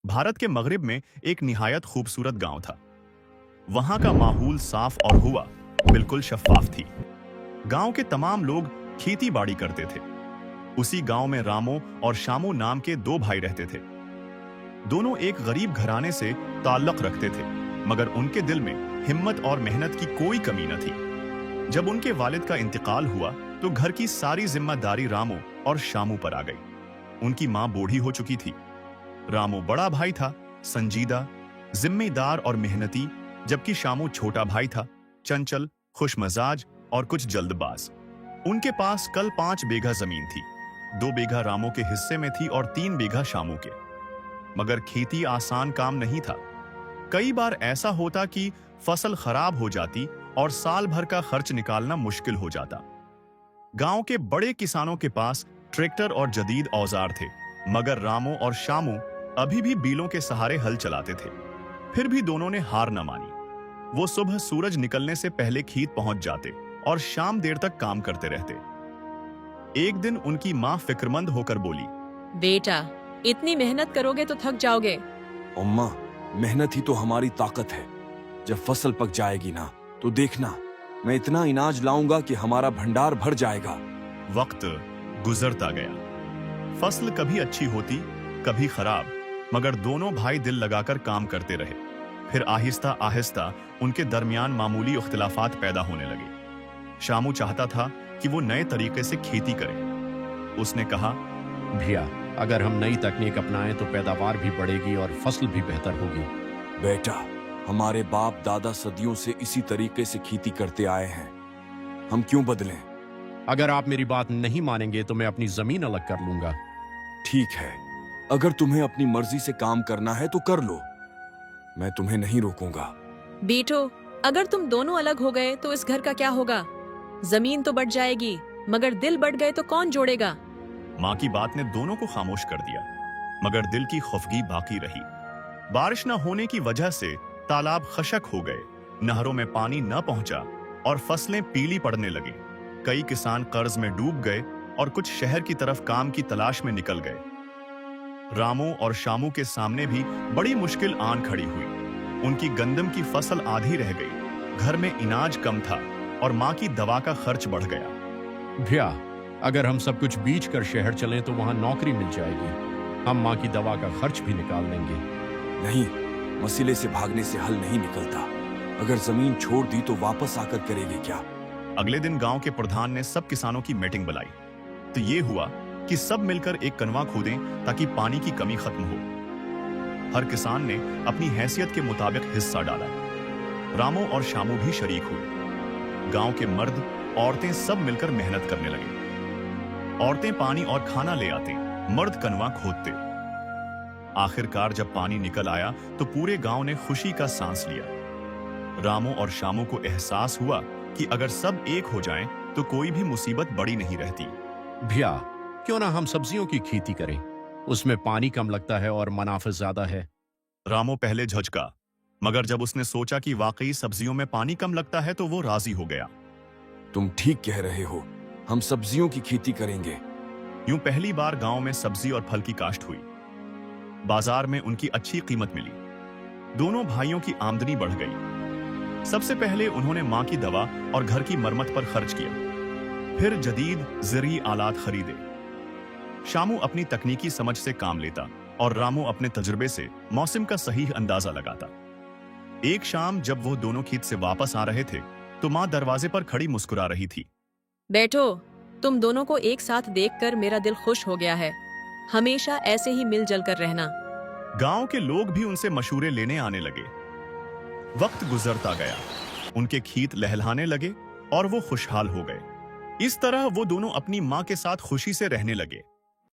भारत के मगरिब में एक निहायत खूबसूरत गांव था। वहां का माहौल साफ और हवा बिल्कुल शफाफ थी। गांव के तमाम लोग खेती बाड़ी करते थे। उसी गांव में रामो और शामो नाम के दो भाई रहते थे। दोनों एक गरीब घराने से ताल्लुक रखते थे, मगर उनके दिल में हिम्मत और मेहनत की कोई कमी न थी। जब उनके वालिद का इंतकाल हुआ तो घर की सारी जिम्मेदारी रामो और शामू पर आ गई। उनकी मां बूढ़ी हो चुकी थी। रामो बड़ा भाई था, संजीदा, जिम्मेदार और मेहनती, जबकि शामू छोटा भाई था, चंचल, खुशमजाज और कुछ जल्दबाज। उनके पास कल 5 बीघा जमीन थी। 2 बीघा रामो के हिस्से में थी और 3 बीघा शामू के। मगर खेती आसान काम नहीं था। कई बार ऐसा होता कि फसल खराब हो जाती और साल भर का खर्च निकालना मुश्किल हो जाता। गांव के बड़े किसानों के पास ट्रैक्टर और जदीद औजार थे, मगर रामो और शामू अभी भी बीलों के सहारे हल चलाते थे। फिर भी दोनों ने हार न मानी। वो सुबह सूरज निकलने से पहले खेत पहुंच जाते और शाम देर तक काम करते रहते। एक दिन उनकी मां फिक्रमंद होकर बोली, बेटा, इतनी मेहनत करोगे तो थक जाओगे। अम्मा, मेहनत ही तो हमारी ताकत है। जब फसल पक जाएगी ना, तो देखना, मैं इतना अनाज लाऊंगा कि हमारा भंडार भर जाएगा। वक्त गुजरता गया। फसल कभी अच्छी होती, कभी खराब, मगर दोनों भाई दिल लगाकर काम करते रहे। फिर आहिस्ता आहिस्ता उनके दरमियान मामूली इख्तिलाफात पैदा होने लगे। शामू चाहता था कि वो नए तरीके से खेती करे। उसने कहा, भैया, अगर हम नई तकनीक अपनाएं तो पैदावार भी बढ़ेगी और फसल भी बेहतर होगी। बेटा, हमारे बाप दादा सदियों से इसी तरीके से खेती करते आए हैं। हम क्यों बदलें? अगर आप मेरी बात नहीं मानेंगे तो मैं अपनी जमीन अलग कर लूंगा। ठीक है, अगर तुम्हें अपनी मर्जी से काम करना है तो कर लो, मैं तुम्हें नहीं रोकूंगा। बेटो, अगर तुम दोनों अलग हो गए तो इस घर का क्या होगा? जमीन तो बढ़ जाएगी, मगर दिल बढ़ गए तो कौन जोड़ेगा? मां की बात ने दोनों को खामोश कर दिया, मगर दिल की खफगी बाकी रही। बारिश न होने की वजह से तालाब खशक हो गए, नहरों में पानी न पहुंचा और फसलें पीली पड़ने लगी। कई किसान कर्ज में डूब गए और कुछ शहर की तरफ काम की तलाश में निकल गए। रामो और शामू के सामने भी बड़ी मुश्किल आन खड़ी हुई। उनकी गंदम की फसल आधी रह गई, घर में इनाज कम था और मां की दवा का खर्च बढ़ गया। भैया, अगर हम सब कुछ बीच कर शहर चलें तो वहां नौकरी मिल जाएगी। हम माँ की दवा का खर्च भी निकाल लेंगे। नहीं, मसले से भागने से हल नहीं निकलता। अगर जमीन छोड़ दी तो वापस आकर करेंगे क्या? अगले दिन गांव के प्रधान ने सब किसानों की मीटिंग बुलाई। तो ये हुआ कि सब मिलकर एक कनवा खोदें ताकि पानी की कमी खत्म हो। हर किसान ने अपनी हैसियत के मुताबिक हिस्सा डाला। रामो और शामू भी शरीक हुए। गांव के मर्द, औरतें सब मिलकर मेहनत करने लगे। औरतें पानी और खाना ले आते, मर्द कनवा खोदते। आखिरकार जब पानी निकल आया तो पूरे गांव ने खुशी का सांस लिया। रामो और शामू को एहसास हुआ कि अगर सब एक हो जाएं तो कोई भी मुसीबत बड़ी नहीं रहती। भैया, क्यों ना हम सब्जियों की खेती करें? उसमें पानी कम लगता है और मुनाफा ज्यादा है। रामो पहले झिझका, मगर जब उसने सोचा कि वाकई सब्जियों में पानी कम लगता है तो वो राजी हो गया। तुम ठीक कह रहे हो, हम सब्जियों की खेती करेंगे। यूं पहली बार गांव में सब्जी और फल की काश्त हुई। बाजार में उनकी अच्छी कीमत मिली। दोनों भाइयों की आमदनी बढ़ गई। सबसे पहले उन्होंने मां की दवा और घर की मरम्मत पर खर्च किया। फिर जदीद ज़रूरी आलात खरीदे। शामू अपनी तकनीकी समझ से काम लेता और रामू अपने तजुर्बे से मौसम का सही अंदाजा लगाता। एक शाम जब वो दोनों खेत से वापस आ रहे थे तो मां दरवाजे पर खड़ी मुस्कुरा रही थी। बेटो, तुम दोनों को एक साथ देखकर मेरा दिल खुश हो गया है। हमेशा ऐसे ही मिलजुल कर रहना। गांव के लोग भी उनसे मशूरे लेने आने लगे। वक्त गुजरता गया, उनके खेत लहलहाने लगे और वो खुशहाल हो गए। इस तरह वो दोनों अपनी मां के साथ खुशी से रहने लगे।